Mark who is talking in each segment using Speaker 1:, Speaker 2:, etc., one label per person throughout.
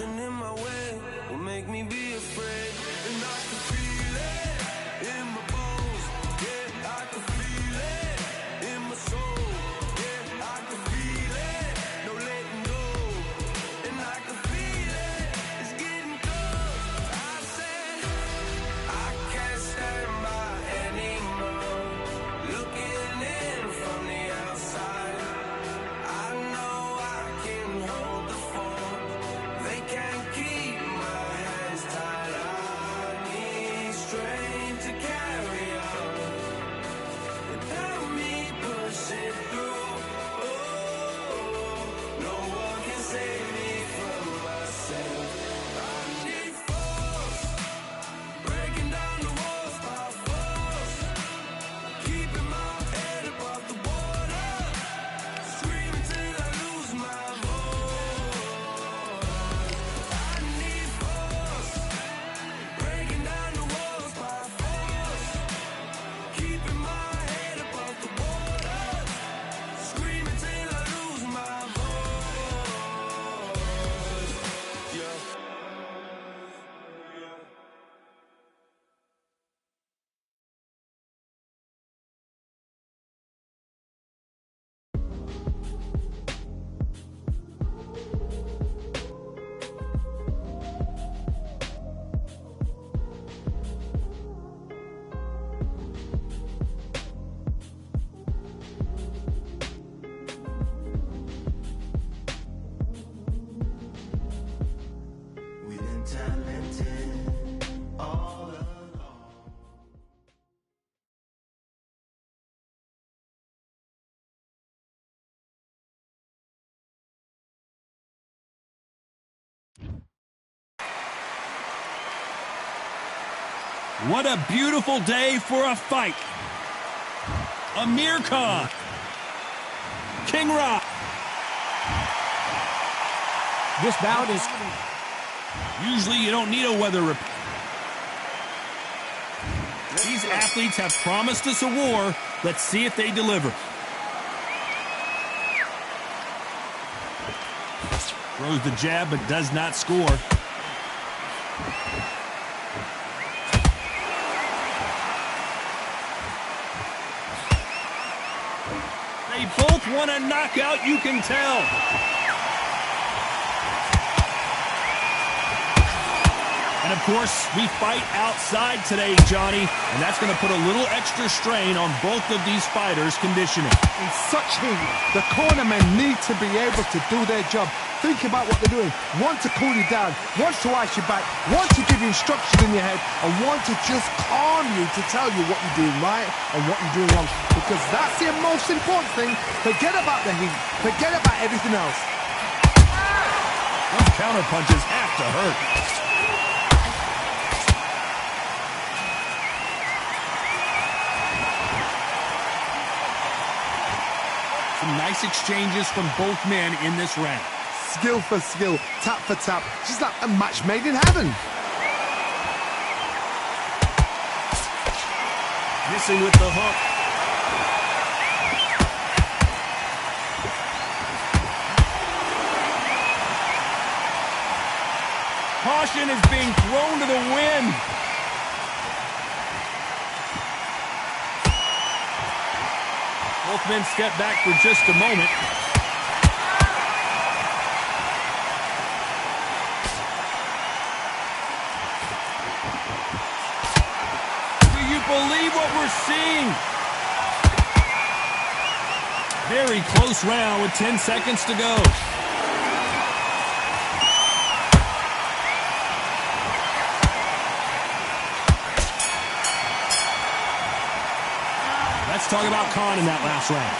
Speaker 1: Nothing in my way will make me be afraid. And I can feel it in my bones. Yeah, I can feel it in my soul. Yeah, I can feel it, no letting go. And I can feel it, it's getting close. I said, I can't stand by anymore. Looking in from the outside, I know I can hold the phone. They can't keep my hands tied. I need strength to carry on without me pushing through. Oh, no one can save me from myself. I need force, breaking down the walls by force, keeping my head above the water, screaming till I lose my voice. I need force, breaking down the walls by force, keeping my head above the water, screaming till I lose my voice. Yeah. We been talented all along.
Speaker 2: What a beautiful day for a fight. Amir Khan. King Rock.
Speaker 3: This bout is...
Speaker 2: Usually you don't need a weather report. These athletes have promised us a war. Let's see if they deliver. Throws the jab but does not score. They both want a knockout, you can tell. And of course, we fight outside today, Johnny, and that's going to put a little extra strain on both of these fighters' conditioning.
Speaker 3: In such heat, the cornermen need to be able to do their job. Think about what they're doing. One to cool you down, one to ice you back, one to give you instructions in your head, and one to just calm you to tell you what you're doing right and what you're doing wrong. Because that's the most important thing. Forget about the heat. Forget about everything else.
Speaker 2: Those counter punches have to hurt. Some nice exchanges from both men in this round.
Speaker 3: Skill for skill, tap for tap, just like a match made in heaven.
Speaker 2: Missing with the hook. Caution is being thrown to the wind. Both men step back for just a moment. Do you believe what we're seeing? Very close round with 10 seconds to go. Let's talk about Khan in that last round.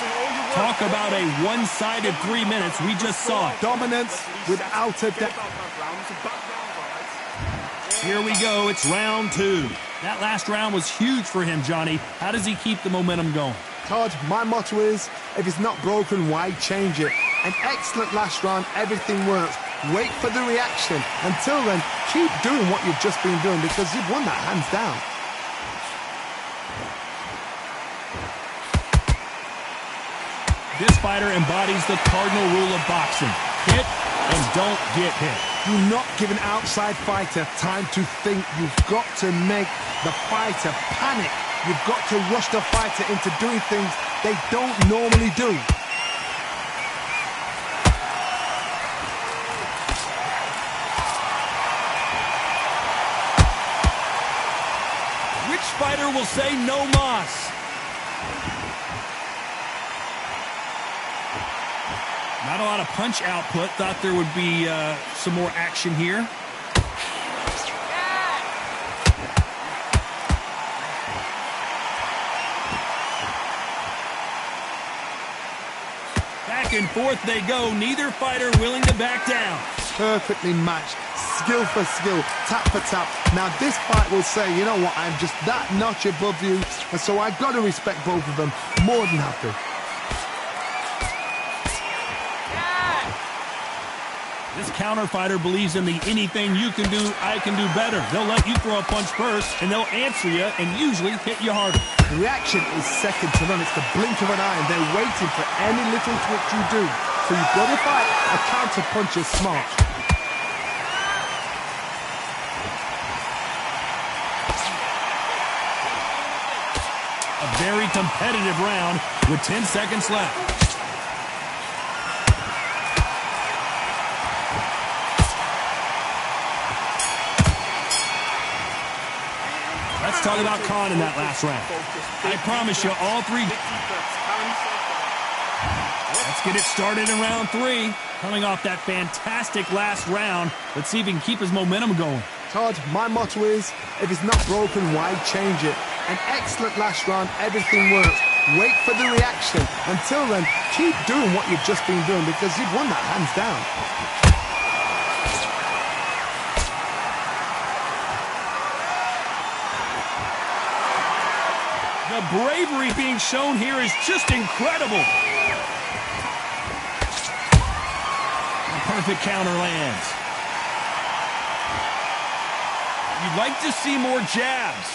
Speaker 2: Talk about a one-sided 3 minutes. We just saw it.
Speaker 3: Dominance without a doubt.
Speaker 2: Here we go. It's round 2. That last round was huge for him, Johnny. How does he keep the momentum going?
Speaker 3: Todd, my motto is, if it's not broken, why change it? An excellent last round. Everything works. Wait for the reaction. Until then, keep doing what you've just been doing because you've won that hands down.
Speaker 2: This fighter embodies the cardinal rule of boxing. Hit and don't get hit.
Speaker 3: Do not give an outside fighter time to think. You've got to make the fighter panic. You've got to rush the fighter into doing things they don't normally do.
Speaker 2: Which fighter will say no mas? Not a lot of punch output. Thought there would be some more action here. Back and forth they go. Neither fighter willing to back down.
Speaker 3: Perfectly matched. Skill for skill. Tap for tap. Now this fight will say, you know what, I'm just that notch above you. And so I've got to respect both of them. More than happy.
Speaker 2: This counter fighter believes in the anything you can do, I can do better. They'll let you throw a punch first, and they'll answer you and usually hit you harder.
Speaker 3: The reaction is second to none. It's the blink of an eye, and they're waiting for any little twitch you do. So you've got to fight a counter puncher smart.
Speaker 2: A very competitive round with 10 seconds left. Let's talk about Khan in that last round. I promise you, all three. Let's get it started in round 3. Coming off that fantastic last round, let's see if he can keep his momentum going.
Speaker 3: Todd, my motto is, if it's not broken, why change it? An excellent last round, everything works. Wait for the reaction. Until then, keep doing what you've just been doing because you've won that hands down.
Speaker 2: The bravery being shown here is just incredible. A perfect counter lands. You'd like to see more jabs.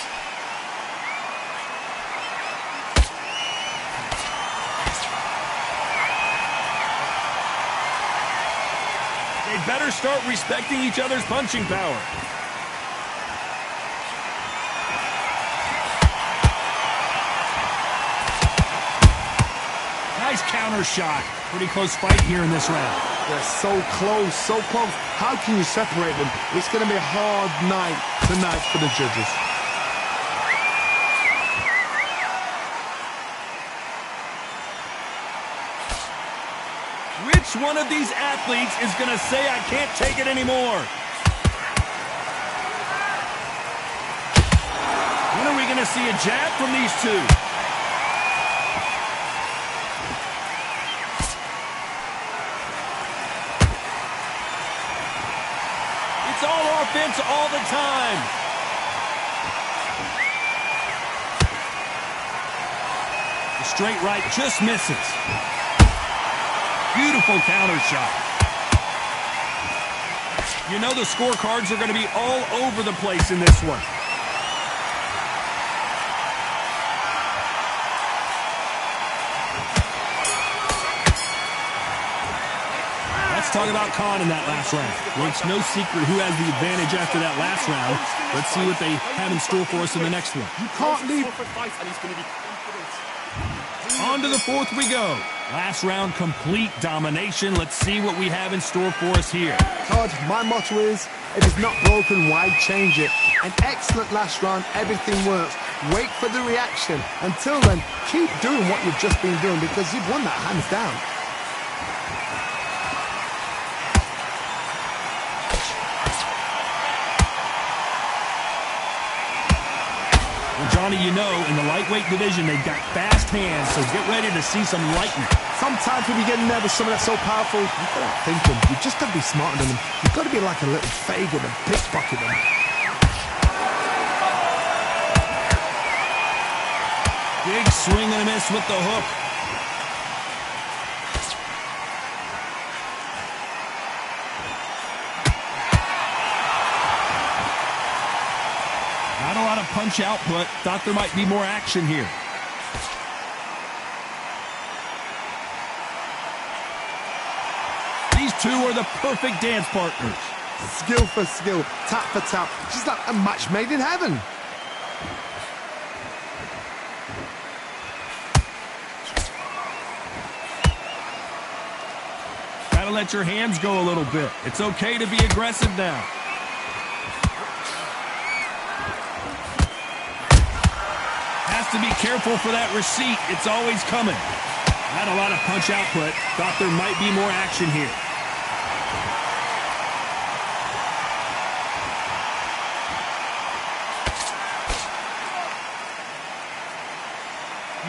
Speaker 2: They better start respecting each other's punching power. Nice counter shot. Pretty close fight here in this round.
Speaker 3: They're so close, so close. How can you separate them? It's going to be a hard night tonight for the judges.
Speaker 2: Which one of these athletes is going to say, I can't take it anymore? When are we going to see a jab from these two? It's all offense all the time. The straight right just misses. Beautiful counter shot. You know the scorecards are going to be all over the place in this one. Let's talk about Khan in that last round. Well, it's no secret who has the advantage after that last round. Let's see what they have in store for us in the next one.
Speaker 3: You can't leave.
Speaker 2: On to the fourth we go. Last round, complete domination. Let's see what we have in store for us here.
Speaker 3: Todd, my motto is, if it's not broken, why change it? An excellent last round, everything works. Wait for the reaction. Until then, keep doing what you've just been doing because you've won that hands down.
Speaker 2: Well, Johnny, you know, in the lightweight division, they've got fast hands, so get ready to see some lightning.
Speaker 3: Sometimes when you get nervous, someone that's so powerful, you've got to think them. You've just got to be smarter than them. You've got to be like a little Fagin and pickpocket them.
Speaker 2: Big swing and a miss with the hook. Not a lot of punch output. Thought there might be more action here. These two are the perfect dance partners.
Speaker 3: skill for skill, tap for tap. Just like a match made in heaven.
Speaker 2: Gotta let your hands go a little bit. It's okay to be aggressive now. Has to be careful for that receipt. It's always coming. Not a lot of punch output. Thought there might be more action here.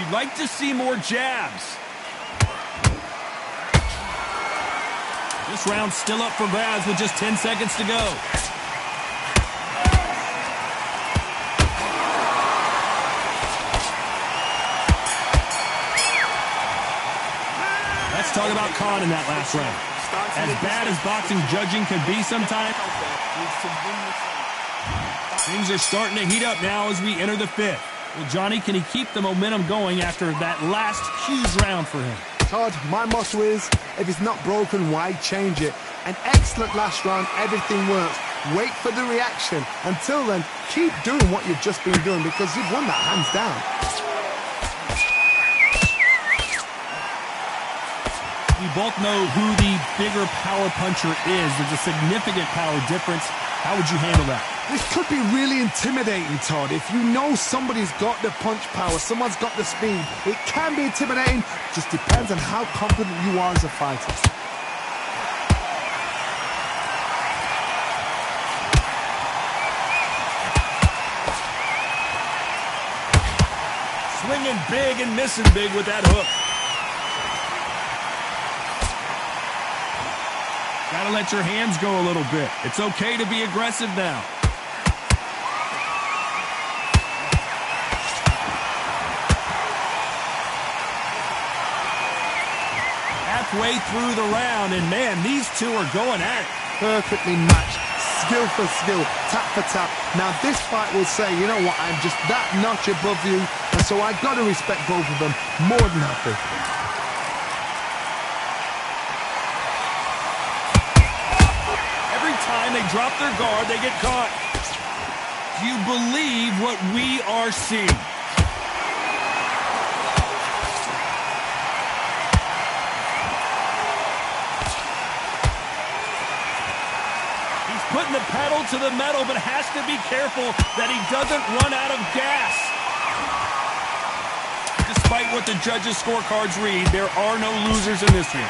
Speaker 2: You'd like to see more jabs. This round's still up for grabs with just 10 seconds to go. Let's talk about Khan in that last round. As bad as boxing judging can be sometimes, things are starting to heat up now as we enter the fifth. Well, Johnny, can he keep the momentum going after that last huge round for him?
Speaker 3: Todd, my motto is, if it's not broken, why change it? An excellent last round, everything works. Wait for the reaction. Until then, keep doing what you've just been doing because you've won that hands down.
Speaker 2: We both know who the bigger power puncher is. There's a significant power difference. How would you handle that?
Speaker 3: This could be really intimidating, Todd. If you know somebody's got the punch power, someone's got the speed, it can be intimidating. Just depends on how confident you are as a fighter.
Speaker 2: Swinging big and missing big with that hook. Gotta let your hands go a little bit. It's okay to be aggressive now. Halfway through the round, and man, these two are going at it.
Speaker 3: Perfectly matched, skill for skill, tap for tap. Now this fight will say, you know what, I'm just that notch above you, and so I got to respect both of them. More than happy.
Speaker 2: Every time they drop their guard, they get caught. Do you believe what we are seeing? Putting the pedal to the metal, but has to be careful that he doesn't run out of gas. Despite what the judges' scorecards read, there are no losers in this one.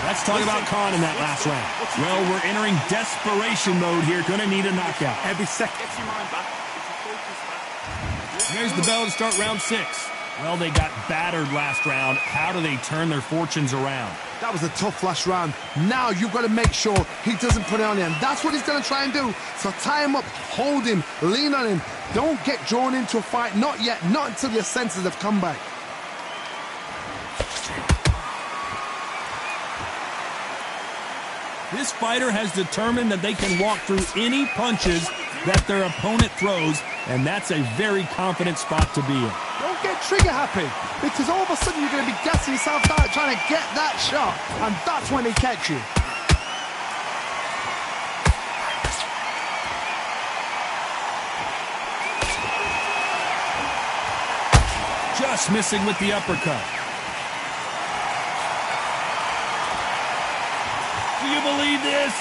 Speaker 2: Let's talk about Khan in that last round. Well, we're entering desperation mode here. Gonna need a knockout.
Speaker 3: Every second.
Speaker 2: There's the bell to start round 6. Well, they got battered last round. How do they turn their fortunes around?
Speaker 3: That was a tough last round. Now you've got to make sure he doesn't put it on you, and that's what he's going to try and do. So tie him up, hold him, lean on him. Don't get drawn into a fight. Not yet. Not until your senses have come back.
Speaker 2: This fighter has determined that they can walk through any punches that their opponent throws, and that's a very confident spot to be in.
Speaker 3: Don't get trigger happy, because all of a sudden you're going to be gassing yourself out trying to get that shot, and that's when they catch you.
Speaker 2: Just missing with the uppercut. Do you believe this?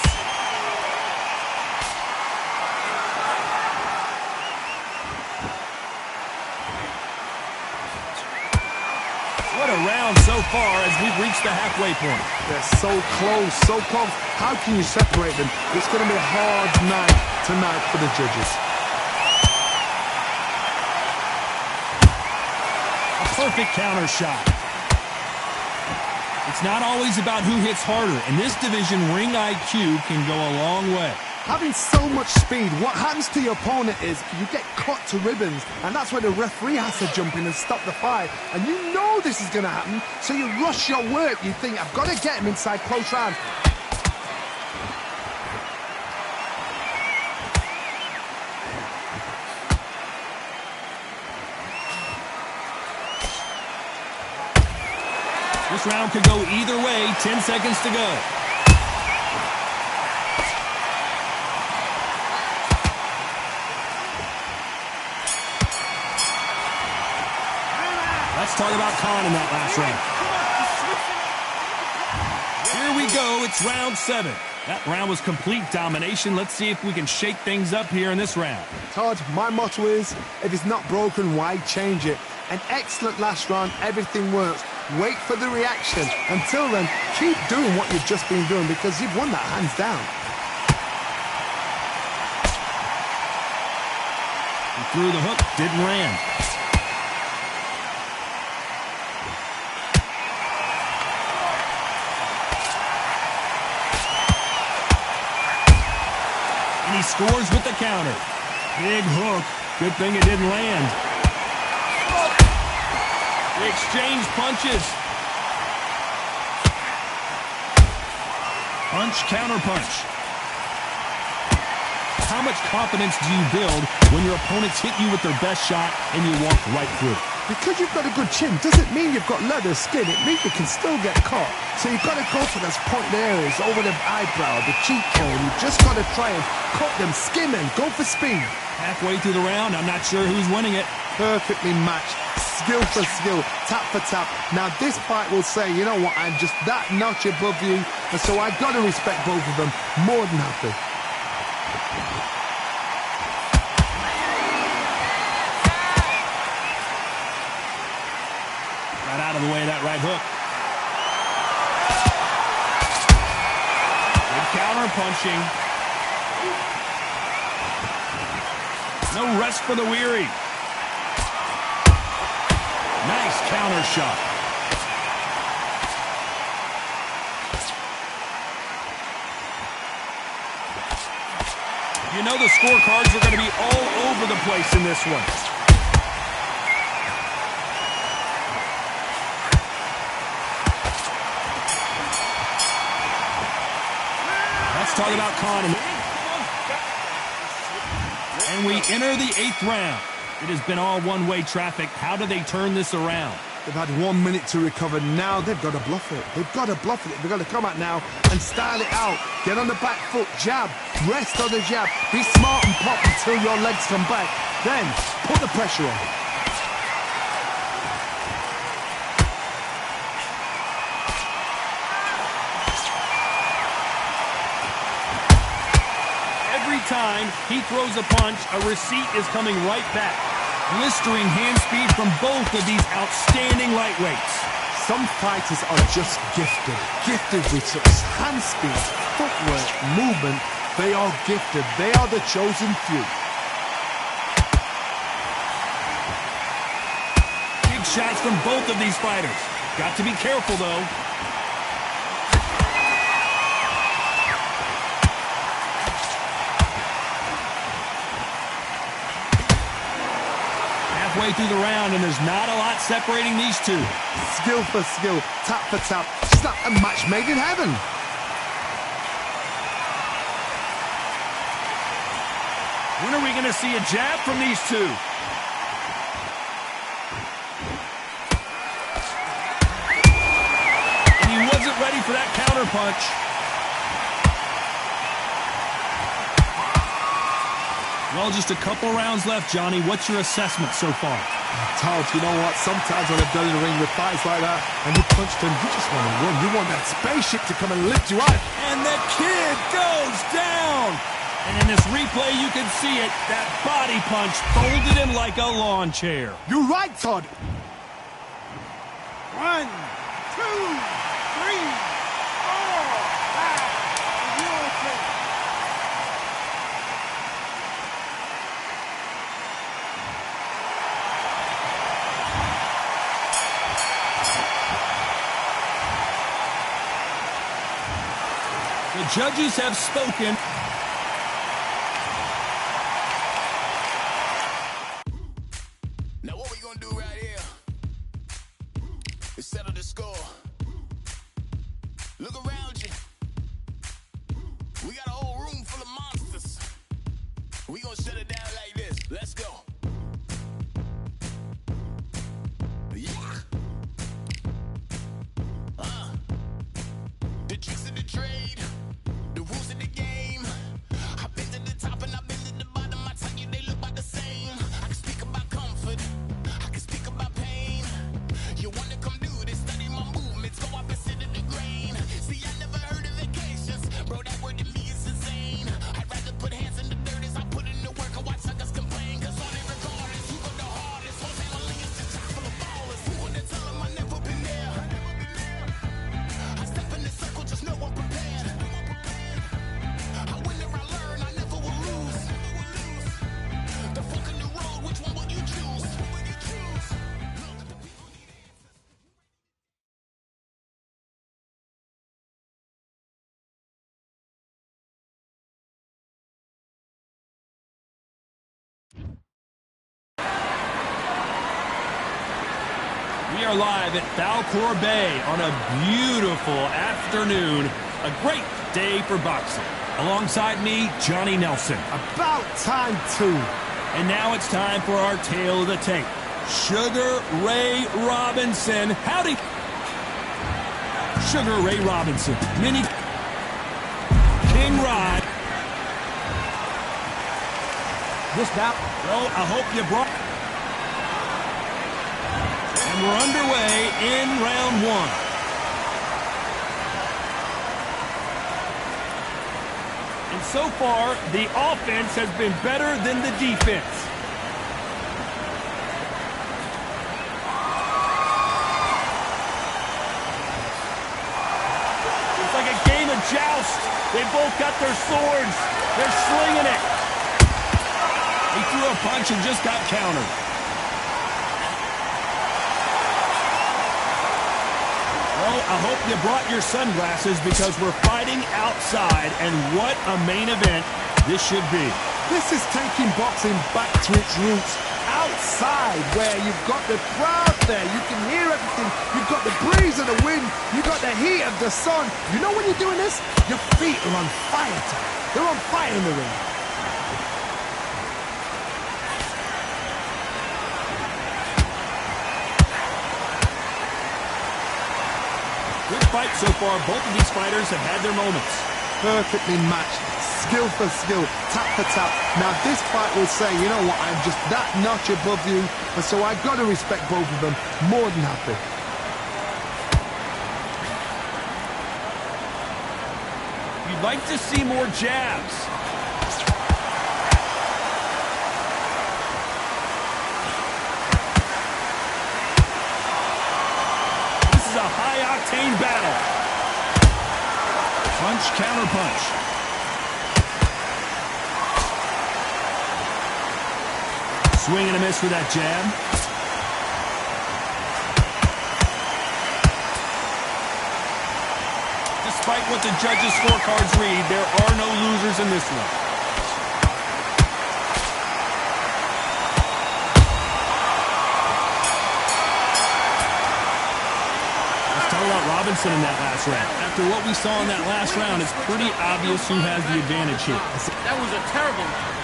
Speaker 2: What a round so far as we've reached the halfway point.
Speaker 3: They're so close, so close. How can you separate them? It's going to be a hard night tonight for the judges.
Speaker 2: A perfect counter shot. It's not always about who hits harder. In this division, ring IQ can go a long way.
Speaker 3: Having so much speed, what happens to your opponent is you get cut to ribbons, and that's where the referee has to jump in and stop the fight. And you know this is going to happen, so you rush your work. You think, I've got to get him inside close round.
Speaker 2: This round could go either way. 10 seconds to go. Let's talk about Khan in that last round. Here we go. It's round 7. That round was complete domination. Let's see if we can shake things up here in this round.
Speaker 3: Todd, my motto is, if it's not broken, why change it? An excellent last round. Everything works. Wait for the reaction. Until then, keep doing what you've just been doing because you've won that hands down.
Speaker 2: He threw the hook. Didn't land. And he scores with the counter. Big hook. Good thing it didn't land. They exchange punches. Punch, counter punch. How much confidence do you build when your opponents hit you with their best shot and you walk right through?
Speaker 3: Because you've got a good chin doesn't mean you've got leather skin. It means you can still get caught. So you've got to go for those pointed areas over the eyebrow, the cheekbone. You've just got to try and cut them, skim them, go for speed.
Speaker 2: Halfway through the round, I'm not sure who's winning it.
Speaker 3: Perfectly matched, skill for skill, tap for tap. Now this fight will say, you know what, I'm just that notch above you, and so I've got to respect both of them more than happy.
Speaker 2: Right out of the way of that right hook. Good counter punching. No rest for the weary. Nice counter shot. You know the scorecards are going to be all over the place in this one. Let's talk about Khan. And we enter the 8th round. It has been all one-way traffic. How do they turn this around?
Speaker 3: They've had 1 minute to recover. Now they've got to bluff it. They've got to bluff it. They've got to come out now and style it out. Get on the back foot, jab, rest on the jab. Be smart and pop until your legs come back. Then put the pressure on.
Speaker 2: Every time he throws a punch, a receipt is coming right back. Blistering hand speed from both of these outstanding lightweights.
Speaker 3: Some fighters are just gifted with such hand speed, footwork, movement. They are gifted. They are the chosen few.
Speaker 2: Big shots from both of these fighters. Got to be careful, though. Halfway through the round, and there's not a lot separating these two.
Speaker 3: Skill for skill, tap for tap. Just like a match made in heaven.
Speaker 2: When are we going to see a jab from these two? And he wasn't ready for that counter punch. Well, just a couple rounds left, Johnny. What's your assessment so far?
Speaker 3: Todd, you know what? Sometimes when I've done in the ring with fights like that, and you punched him, you just want to win. You want that spaceship to come and lift you up.
Speaker 2: And the kid goes down. And in this replay, you can see it. That body punch folded him like a lawn chair.
Speaker 3: You're right, Todd.
Speaker 4: 1, 2, 3, 4, 5.
Speaker 2: The judges have spoken.
Speaker 1: Now what we gonna do right here is settle the score. Look around you. We got a whole room full of monsters. We gonna shut it down like this. Let's go. Yeah.
Speaker 4: trade. The rules of the game. I've been to the top and I've been to the bottom. I tell you, they look about the same. I can speak about comfort. I can speak about pain. You wanna come do this? Study my movements. Go up and sit in the grain. See, I never heard of vacations. Bro, that word to me is insane. I'd rather put hands in the dirt as I put in the work and watch suckers complain. Cause on it regardless, who go the hardest? Whole family is just chock full of ballers. Who wanna tell them I never been there? I step in the circle, just know I'm prepared. I win or I learn, I never will lose. The fork in the road, which one will you choose?
Speaker 2: We are live at Falcor Bay on a beautiful afternoon. A great day for boxing. Alongside me, Johnny Nelson.
Speaker 3: About time, too.
Speaker 2: And now it's time for our tale of the tape. Sugar Ray Robinson. Howdy. Sugar Ray Robinson. Mini King Rod.
Speaker 3: This now.
Speaker 2: Well, I hope you brought... And we're underway in round one. And so far, the offense has been better than the defense. It's like a game of joust. They both got their swords. They're slinging it. He threw a punch and just got countered. Well, I hope you brought your sunglasses because we're fighting outside, and what a main event this should be.
Speaker 3: This is taking boxing back to its roots. Outside, where you've got the crowd there, you can hear everything. You've got the breeze of the wind. You've got the heat of the sun. You know when you're doing this? Your feet are on fire. They're on fire in the ring.
Speaker 2: Good fight so far. Both of these fighters have had their moments.
Speaker 3: Perfectly matched, skill for skill, tap for tap. Now this fight will say, you know what, I'm just that notch above you, and so I've got to respect both of them. More than happy.
Speaker 2: You'd like to see more jabs. This is a high-octane battle. Punch, counter punch. Swing and a miss with that jab. Despite what the judges' scorecards read, there are no losers in this one. Let's talk about Robinson in that last round. After what we saw in that last round, it's pretty obvious who has the advantage here.
Speaker 5: That was a terrible one.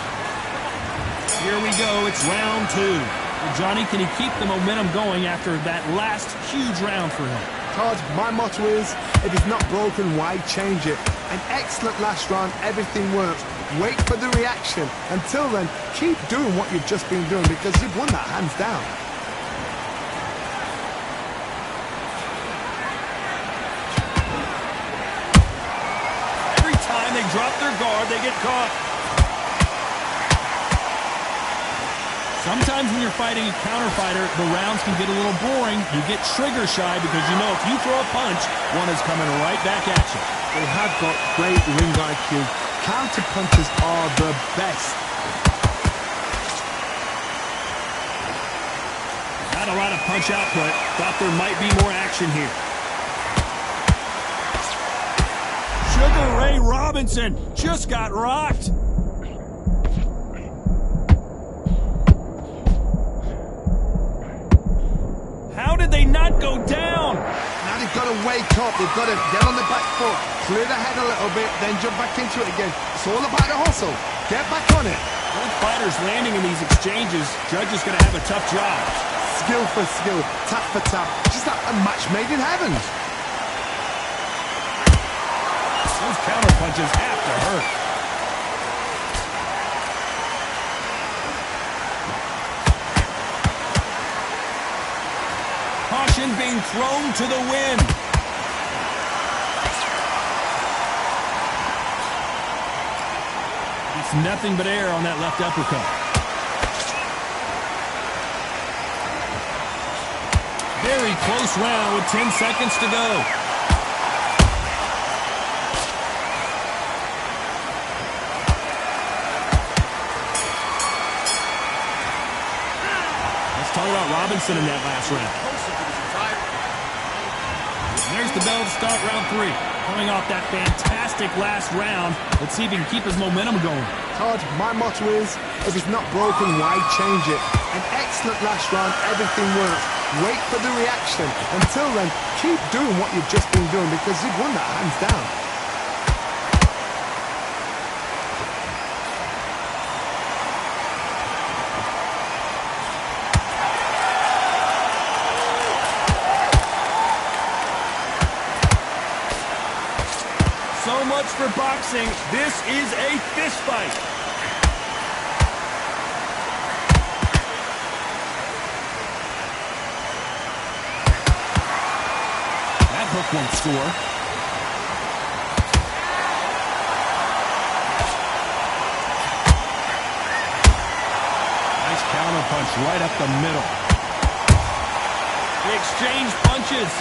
Speaker 2: Here we go, it's round two. Well, Johnny, can he keep the momentum going after that last huge round for him?
Speaker 3: Todd, my motto is, if it's not broken, why change it? An excellent last round, everything works. Wait for the reaction. Until then, keep doing what you've just been doing because you've won that hands down.
Speaker 2: Every time they drop their guard, they get caught. Sometimes when you're fighting a counter fighter, the rounds can get a little boring. You get trigger shy because you know if you throw a punch, one is coming right back at you.
Speaker 3: They have got great ring IQ. Counter punches are the best.
Speaker 2: Not a lot of punch output. Thought there might be more action here. Sugar Ray Robinson just got rocked. How did they not go down?
Speaker 3: Now they've got to wake up. They've got to get on the back foot, clear the head a little bit, then jump back into it again. It's all about the hustle. Get back on it.
Speaker 2: Both fighters landing in these exchanges. Judge is going to have a tough job.
Speaker 3: Skill for skill, tap for tap. Just like a match made in heaven.
Speaker 2: counter punches have to hurt. Caution being thrown to the wind. It's nothing but air on that left uppercut. Very close round with 10 seconds to go. Let's talk about Robinson in that last round. There's the bell to start round 3. Coming off that fantastic last round, let's see if he can keep his momentum going.
Speaker 3: Todd, my motto is, if it's not broken, why change it? An excellent last round, everything works. Wait for the reaction. Until then, keep doing what you've just been doing because you've won that hands down.
Speaker 2: So much for boxing. This is a fist fight. That hook won't score. Nice counter punch right up the middle. They exchange punches.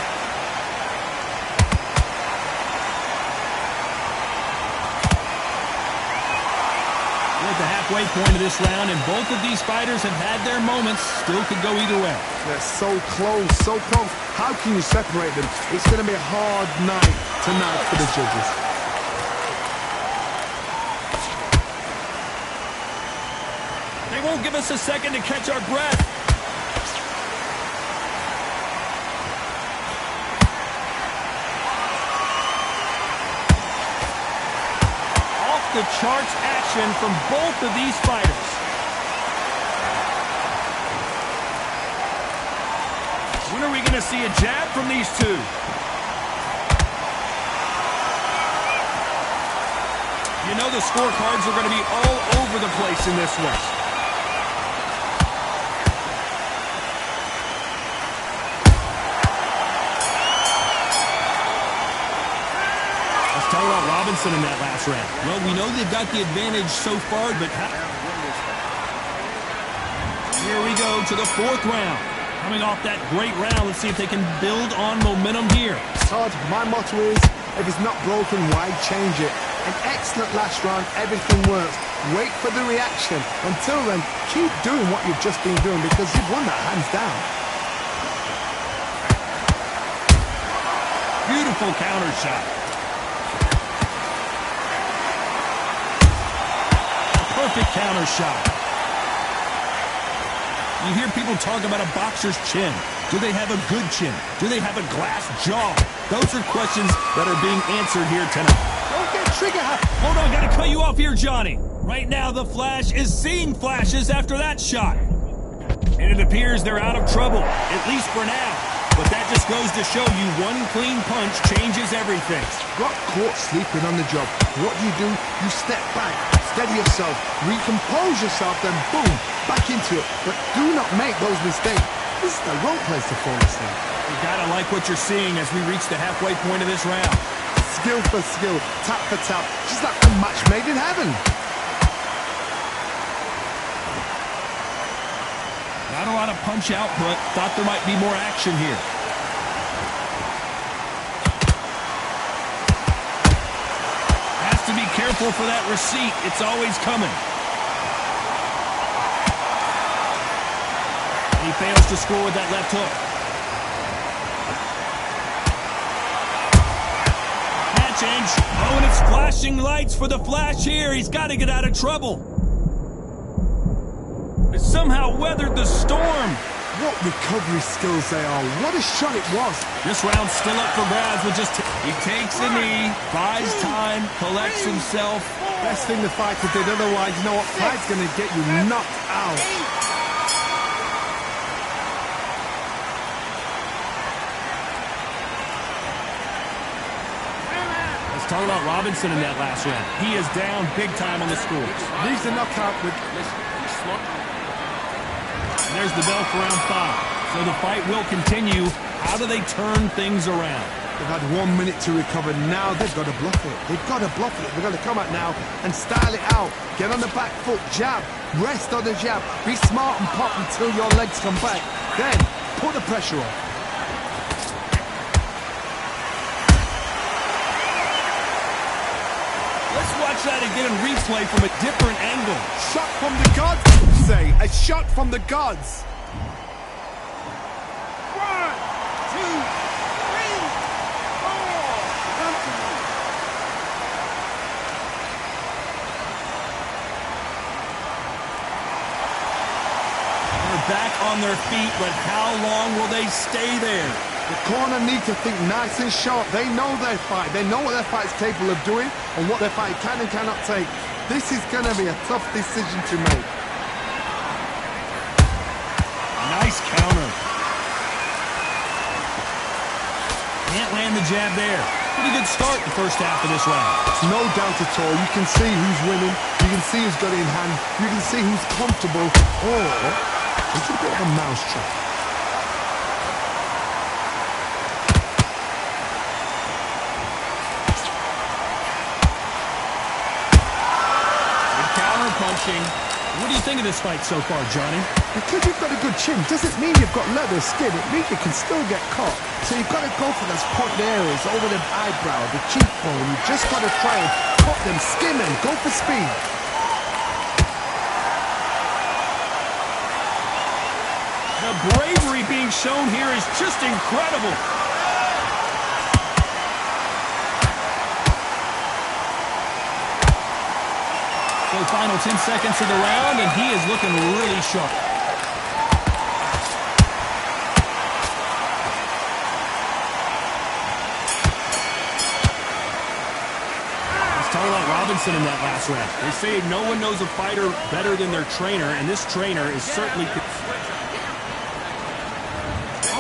Speaker 2: We're at the halfway point of this round, and both of these fighters have had their moments. Still could go either way.
Speaker 3: They're so close, so close. How can you separate them? It's going to be a hard night tonight for the judges.
Speaker 2: They won't give us a second to catch our breath. The charts action from both of these fighters. When are we going to see a jab from these two? You know the scorecards are going to be all over the place in this one. Talk about Robinson in that last round. Well, we know they've got the advantage so far, but here we go to the 4th round. Coming off that great round, let's see if they can build on momentum here.
Speaker 3: Todd, my motto is, if it's not broken, why change it? An excellent last round, everything works. Wait for the reaction. Until then, keep doing what you've just been doing because you've won that hands down.
Speaker 2: Beautiful counter shot. Perfect counter shot. You hear people talk about a boxer's chin. Do they have a good chin? Do they have a glass jaw? Those are questions that are being answered here tonight.
Speaker 3: Don't get trigger happy.
Speaker 2: Hold on, gotta cut you off here, Johnny. Right now, the Flash is seeing flashes after that shot. And it appears they're out of trouble, at least for now. But that just goes to show you one clean punch changes everything.
Speaker 3: Got caught sleeping on the job. What do? You step back, steady yourself, recompose yourself, then boom, back into it. But do not make those mistakes. This is the wrong place to fall asleep.
Speaker 2: You gotta like what you're seeing as we reach the halfway point of this round.
Speaker 3: Skill for skill, tap for tap, just like a match made in heaven.
Speaker 2: Not a lot of punch output. Thought there might be more action here. Has to be careful for that receipt. It's always coming. He fails to score with that left hook. Catch edge. Oh, and it's flashing lights for the Flash here. He's got to get out of trouble. Somehow weathered the storm.
Speaker 3: What recovery skills they are. What a shot it was.
Speaker 2: This round's still up for grabs with just... He takes a knee, buys time, collects himself.
Speaker 3: Best thing the fighter did. Otherwise, you know what? Fight's going to get you knocked out.
Speaker 2: Let's Talk about Robinson in that last round. He is down big time on the scores.
Speaker 3: Leaves the knockout with...
Speaker 2: And there's the bell for round 5. So the fight will continue. How do they turn things around?
Speaker 3: They've had 1 minute to recover. Now they've got to bluff it. They've got to bluff it. They've got to come out now and style it out. Get on the back foot, jab, rest on the jab. Be smart and pop until your legs come back. Then put the pressure on.
Speaker 2: Let's watch that again in replay from a different angle.
Speaker 3: Shot from the gods, say. A shot from the gods. 1, 2, 3, 4.
Speaker 2: They're back on their feet, but how long will they stay there?
Speaker 3: The corner need to think nice and sharp. They know their fight. They know what their fight is capable of doing and what their fight can and cannot take. This is going to be a tough decision to make.
Speaker 2: Nice counter. Can't land the jab there. Pretty good start the first half of this round.
Speaker 3: It's no doubt at all. You can see who's winning. You can see who's got it in hand. You can see who's comfortable. Or it's a bit of a mousetrap.
Speaker 2: Punching. What do you think of this fight so far, Johnny?
Speaker 3: Because you've got a good chin doesn't mean you've got leather skin. It means you can still get caught. So you've got to go for those pointed areas over the eyebrow, the cheekbone. You've just got to try and cut them, skim them, go for speed.
Speaker 2: The bravery being shown here is just incredible. So final 10 seconds of the round, and he is looking really sharp. Let's talk about Robinson in that last round. They say no one knows a fighter better than their trainer, and this trainer is certainly...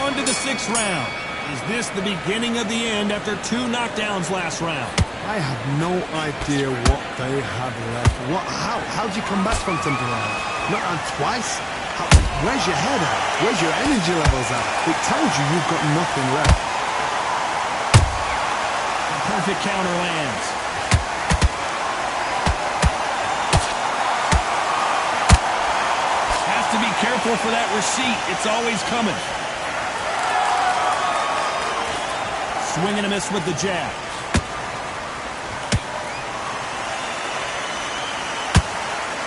Speaker 2: On to the 6th round. Is this the beginning of the end after 2 knockdowns last round?
Speaker 3: I have no idea what they have left. How'd you come back from something like that? Not on twice? Where's your head at? Where's your energy levels at? It tells you you've got nothing left.
Speaker 2: Perfect counter lands. Has to be careful for that receipt. It's always coming. Swing and a miss with the jab.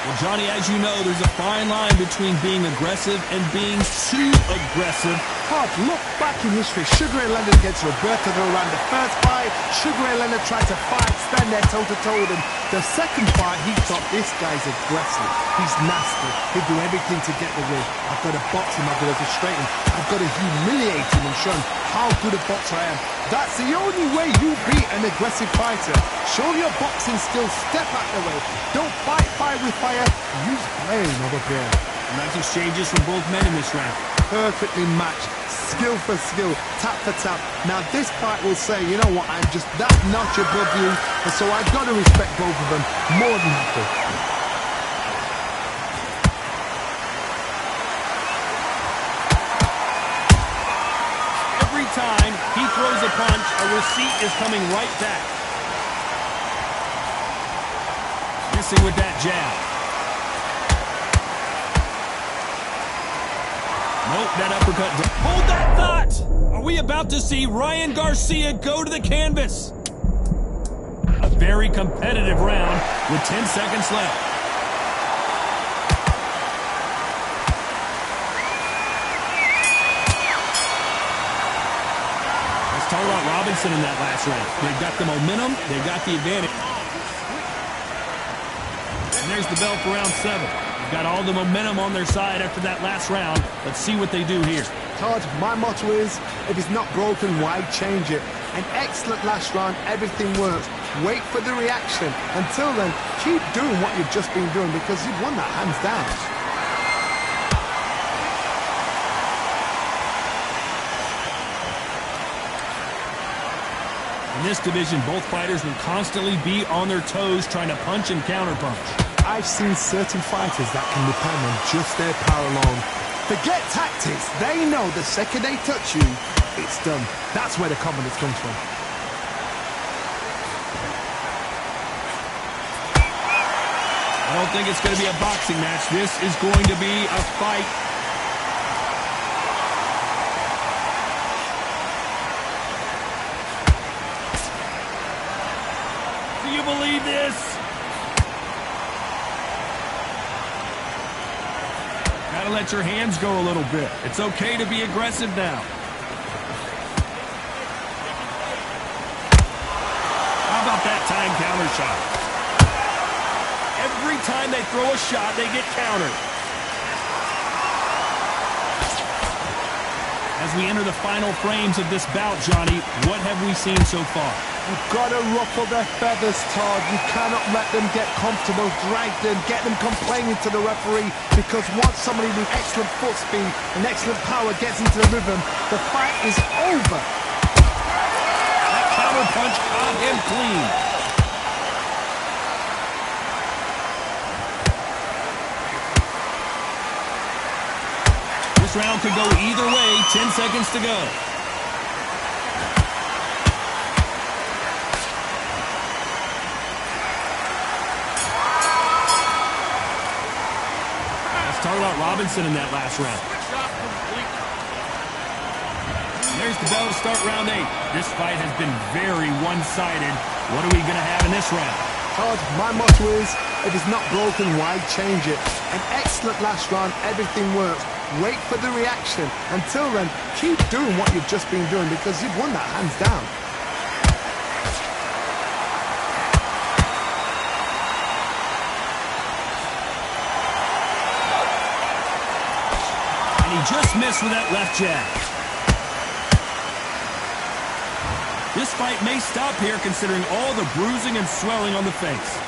Speaker 2: Well, Johnny, as you know, there's a fine line between being aggressive and being too aggressive.
Speaker 3: Hard look back in history. Sugar Ray Leonard against Roberto Duran. The first fight, Sugar Ray Leonard tried to fight, stand there toe-to-toe with him. The second fight, he thought, this guy's aggressive. He's nasty. He'll do everything to get the win. I've got to box him. I've got to frustrate him. I've got to humiliate him and show him how good a boxer I am. That's the only way you beat an aggressive fighter. Show your boxing skills. Step out the way. Don't fight fire with fire. Use blame over beer.
Speaker 2: Nice exchanges from both men in this round.
Speaker 3: Perfectly matched. Skill for skill. Tap for tap. Now this fight will say, you know what, I'm just that notch above you. And so I've got to respect both of them. More than happy.
Speaker 2: Every time he throws a punch, a receipt is coming right back. Missing with that jab. Nope, that uppercut. Hold that thought! Are we about to see Ryan Garcia go to the canvas? A very competitive round with 10 seconds left. Let's talk about Robinson in that last round. They've got the momentum, they've got the advantage. And there's the bell for round 7. They've got all the momentum on their side after that last round. Let's see what they do here.
Speaker 3: Todd, my motto is, if it's not broken, why change it? An excellent last round, everything works. Wait for the reaction. Until then, keep doing what you've just been doing because you've won that hands down.
Speaker 2: In this division, both fighters will constantly be on their toes trying to punch and counterpunch.
Speaker 3: I've seen certain fighters that can depend on just their power alone. Forget tactics. They know the second they touch you, it's done. That's where the confidence comes from.
Speaker 2: I don't think it's going to be a boxing match. This is going to be a fight. Do you believe this? Gotta let your hands go a little bit. It's okay to be aggressive now. How about that time counter shot? Every time they throw a shot, they get countered. As we enter the final frames of this bout, Johnny, what have we seen so far?
Speaker 3: You've got to ruffle their feathers, Todd. You cannot let them get comfortable, drag them, get them complaining to the referee, because once somebody with excellent foot speed and excellent power gets into the rhythm, the fight is over.
Speaker 2: That counter punch caught him clean. This round could go either way. 10 seconds to go. Let's talk about Robinson in that last round. There's the bell to start round 8. This fight has been very one-sided. What are we going to have in this round?
Speaker 3: Todd, my motto is, if it's not broken, why change it? An excellent last round, everything works. Wait for the reaction. Until then, keep doing what you've just been doing, because you've won that hands down.
Speaker 2: And he just missed with that left jab. This fight may stop here considering all the bruising and swelling on the face.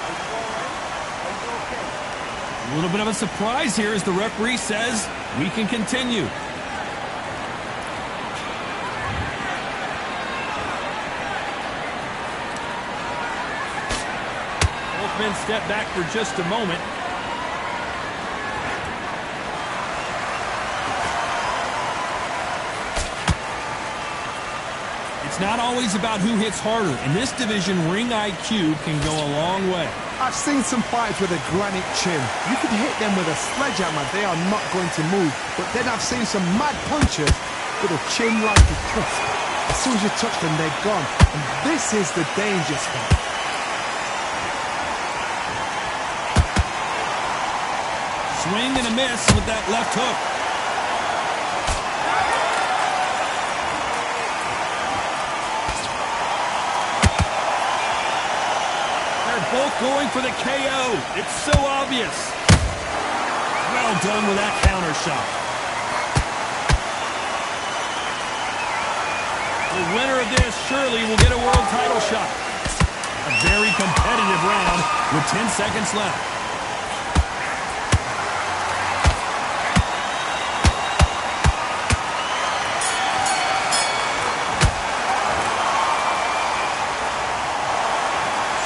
Speaker 2: A little bit of a surprise here as the referee says we can continue. Both men step back for just a moment. It's not always about who hits harder. In this division, ring IQ can go a long way.
Speaker 3: I've seen some fighters with a granite chin. You can hit them with a sledgehammer, they are not going to move. But then I've seen some mad punchers with a chin like a cusp. As soon as you touch them, they're gone. And this is the danger spot.
Speaker 2: Swing and a miss with that left hook. Both going for the KO. It's so obvious. Well done with that counter shot. The winner of this surely will get a world title shot. A very competitive round with 10 seconds left.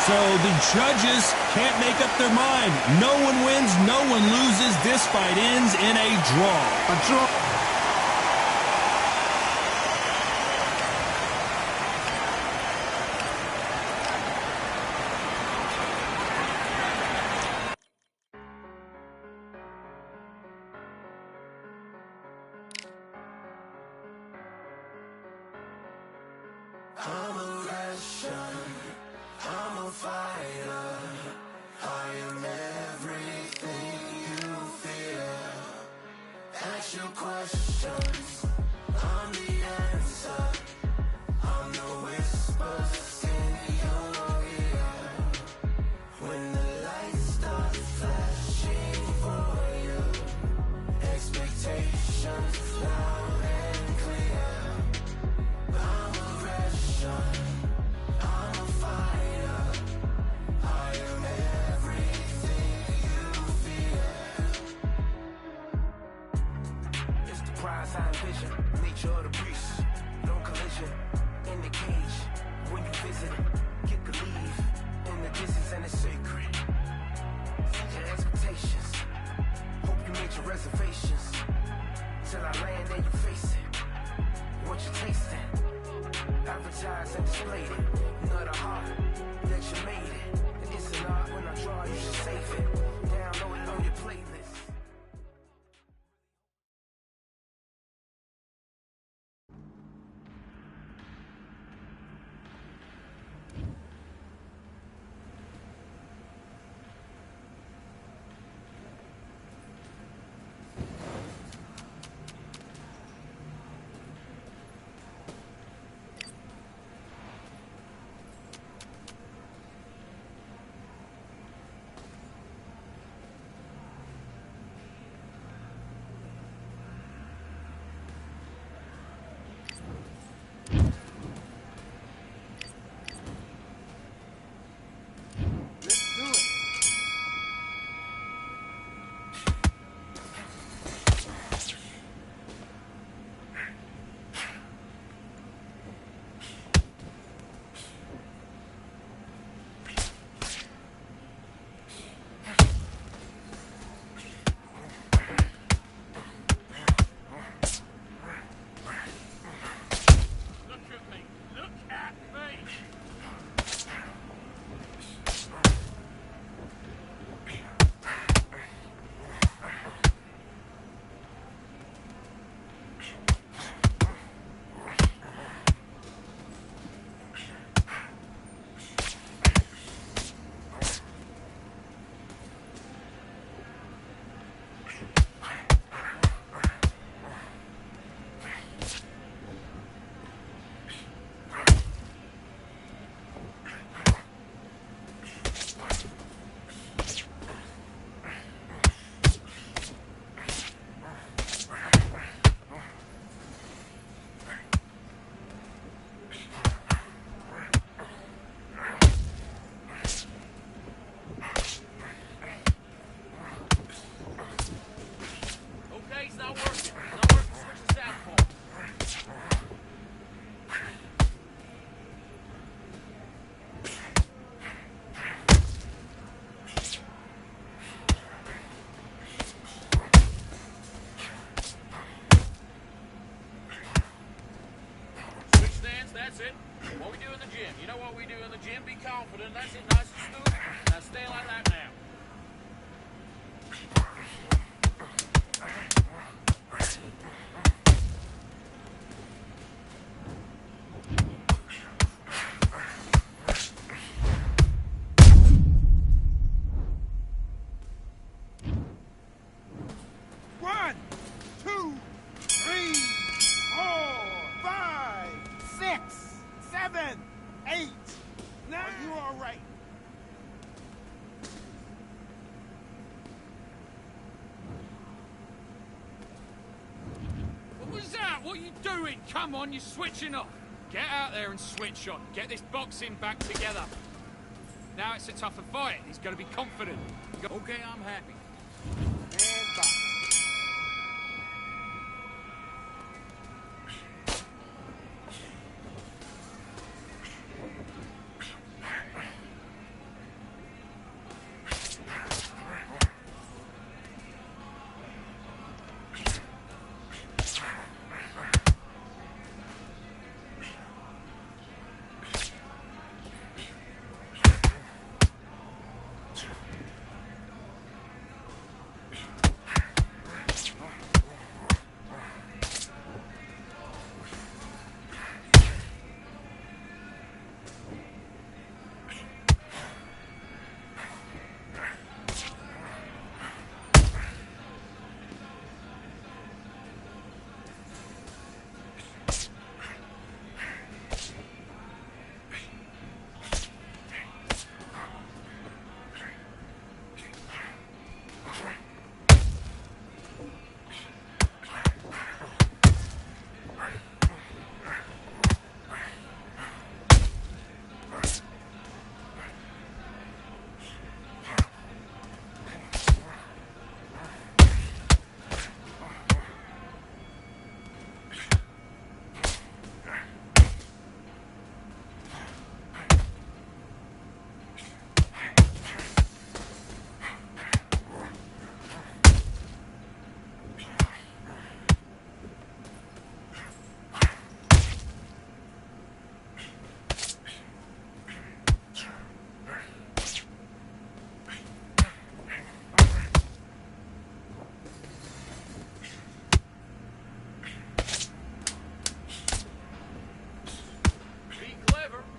Speaker 2: So the judges can't make up their mind. No one wins, no one loses. This fight ends in a draw.
Speaker 3: A draw.
Speaker 1: I'm a Russian, I'm a fighter. I am everything you fear. Ask your question.
Speaker 5: Good, that's it, nice and smooth. Now stay like that now.
Speaker 3: One, two, three, 4, 5, 6, 7, 8, 9. Are you all right?
Speaker 5: What was that? What are you doing? Come on, you're switching off. Get out there and switch on. Get this boxing back together. Now it's a tougher fight. He's got to be confident. Okay, I'm happy.
Speaker 3: And back.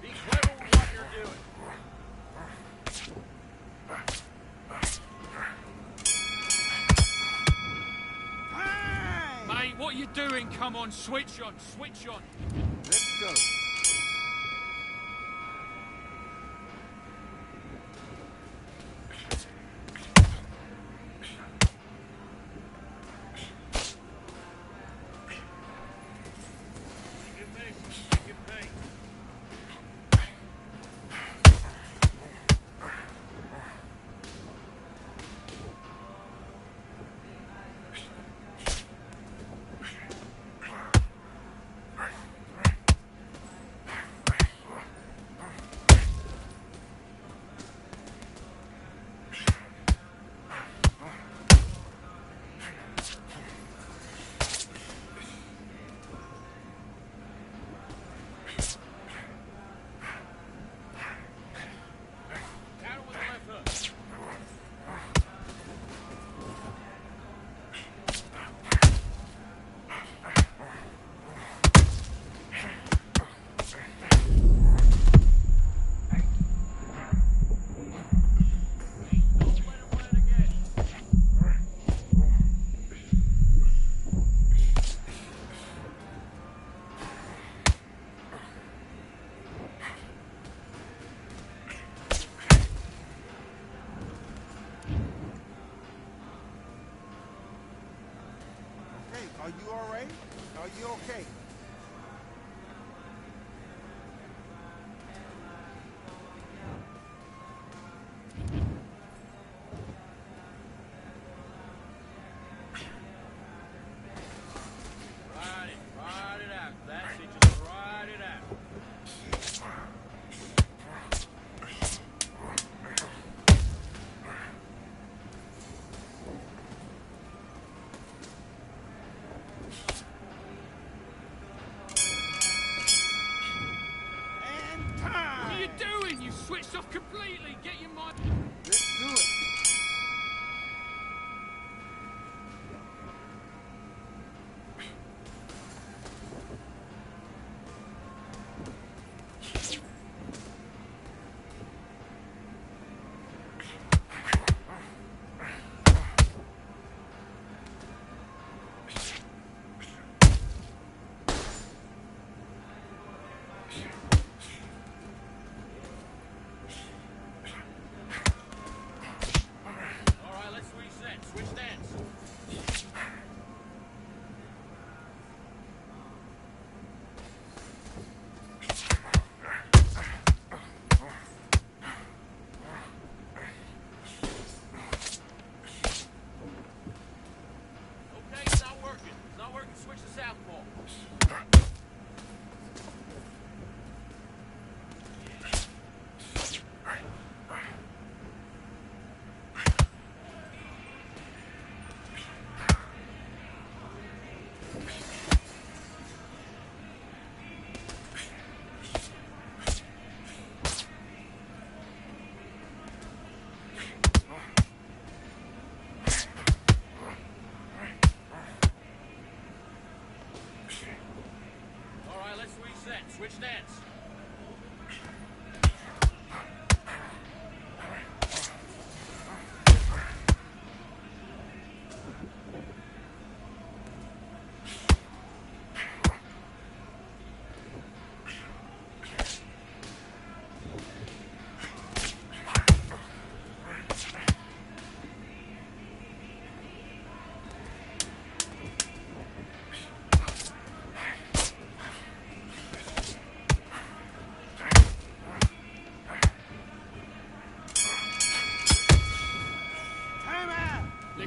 Speaker 5: Be clever with what you're doing.
Speaker 3: Time!
Speaker 5: Mate, what are you doing? Come on, switch on, switch on.
Speaker 3: Let's go.
Speaker 5: Get this, take your pace. Down with the left hook. Don't let him win again.
Speaker 3: Hey, are you all right? Are you okay?
Speaker 5: Ride it out. That's it, just ride it out.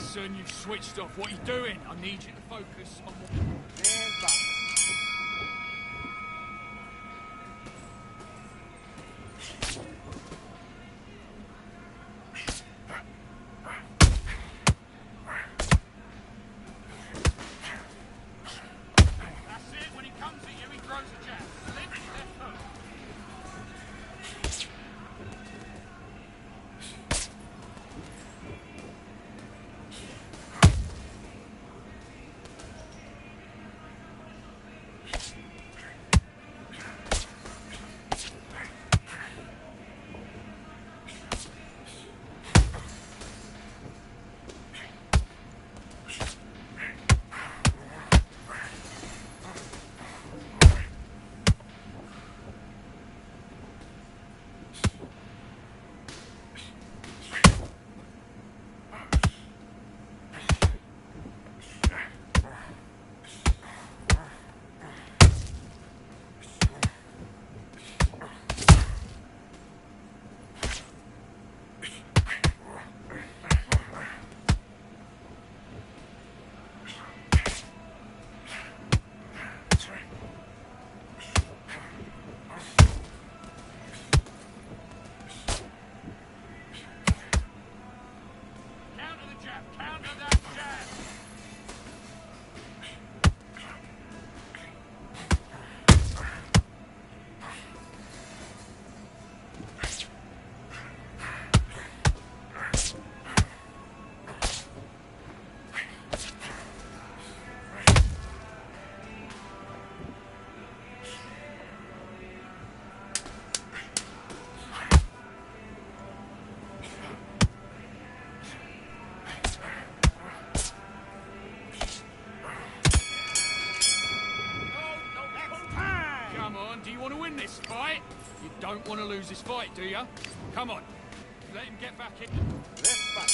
Speaker 5: Listen, you've switched off. What are you doing? I need you to focus on what...
Speaker 3: Stand back.
Speaker 5: That's it. When he comes at you, he throws a jab. Lift his left hook. Counter the jab. Counter that jab. Come on, do you want to win this fight? You don't want to lose this fight, do you? Come on. Let him get back in.
Speaker 3: Left back.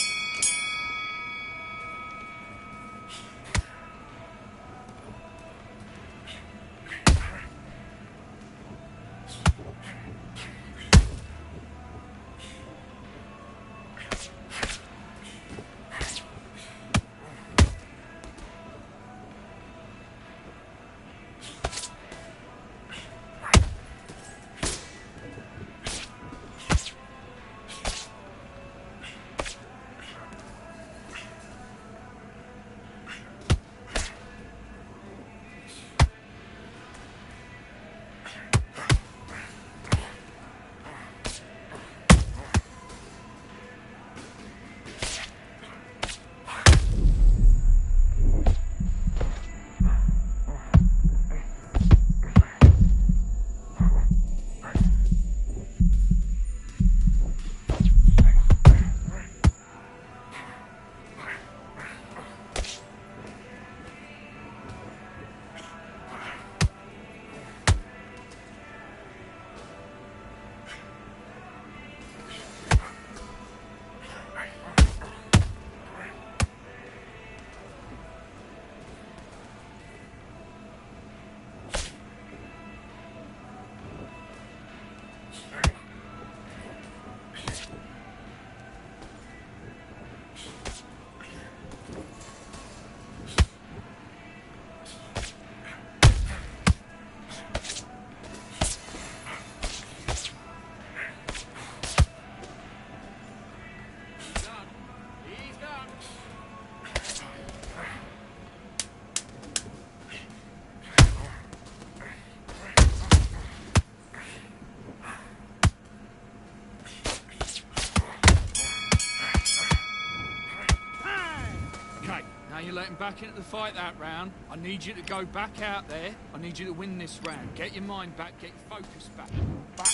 Speaker 5: Now you're letting back into the fight that round. I need you to go back out there. I need you to win this round. Get your mind back, get your focus back. Back.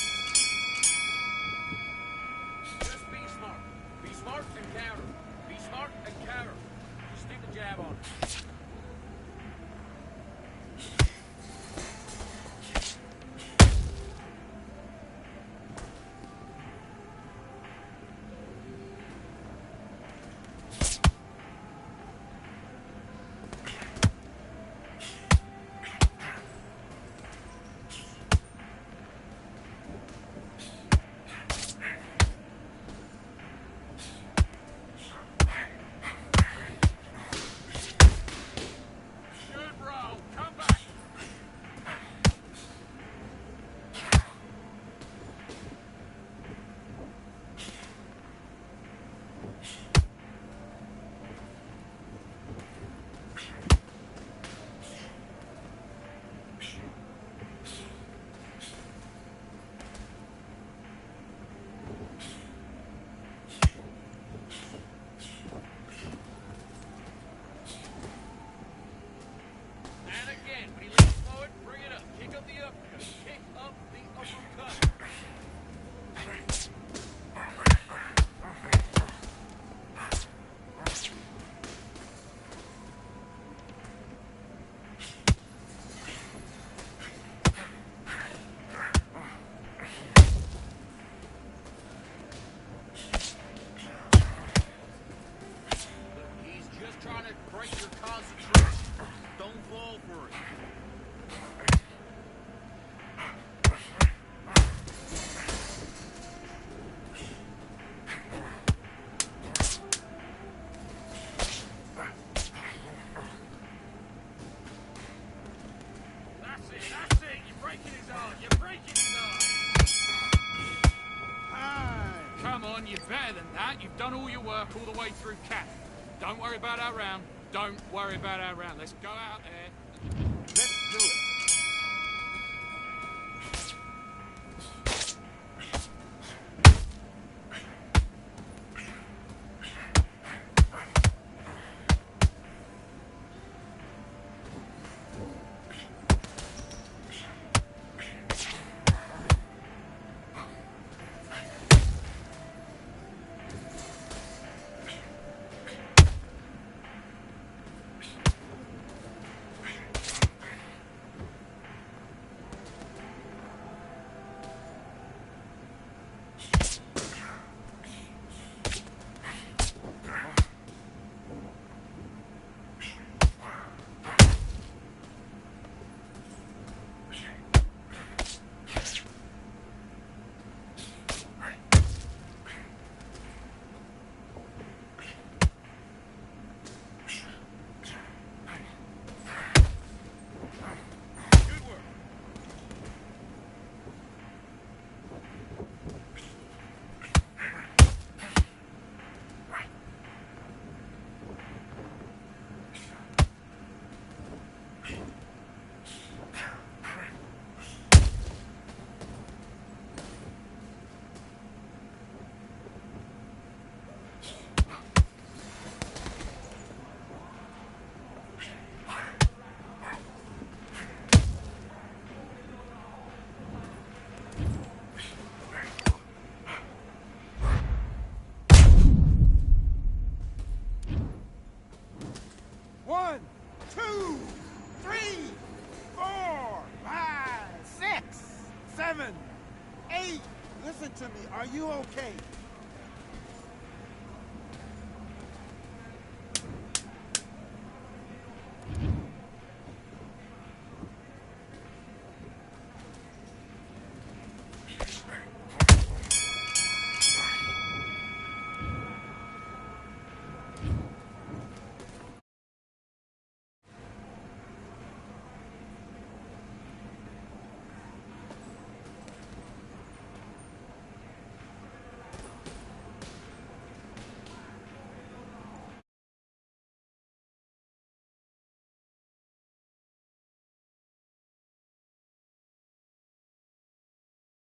Speaker 6: Just be smart. Be smart and counter. Be smart and counter. Just stick the jab on it.
Speaker 5: come on, you're better than that. You've done all your work all the way through camp. Don't worry about our round. Don't worry about our round. Let's go out there. Let's do it.
Speaker 6: One, two, three, 4, 5, 6, 7, 8. Listen to me. Are you okay?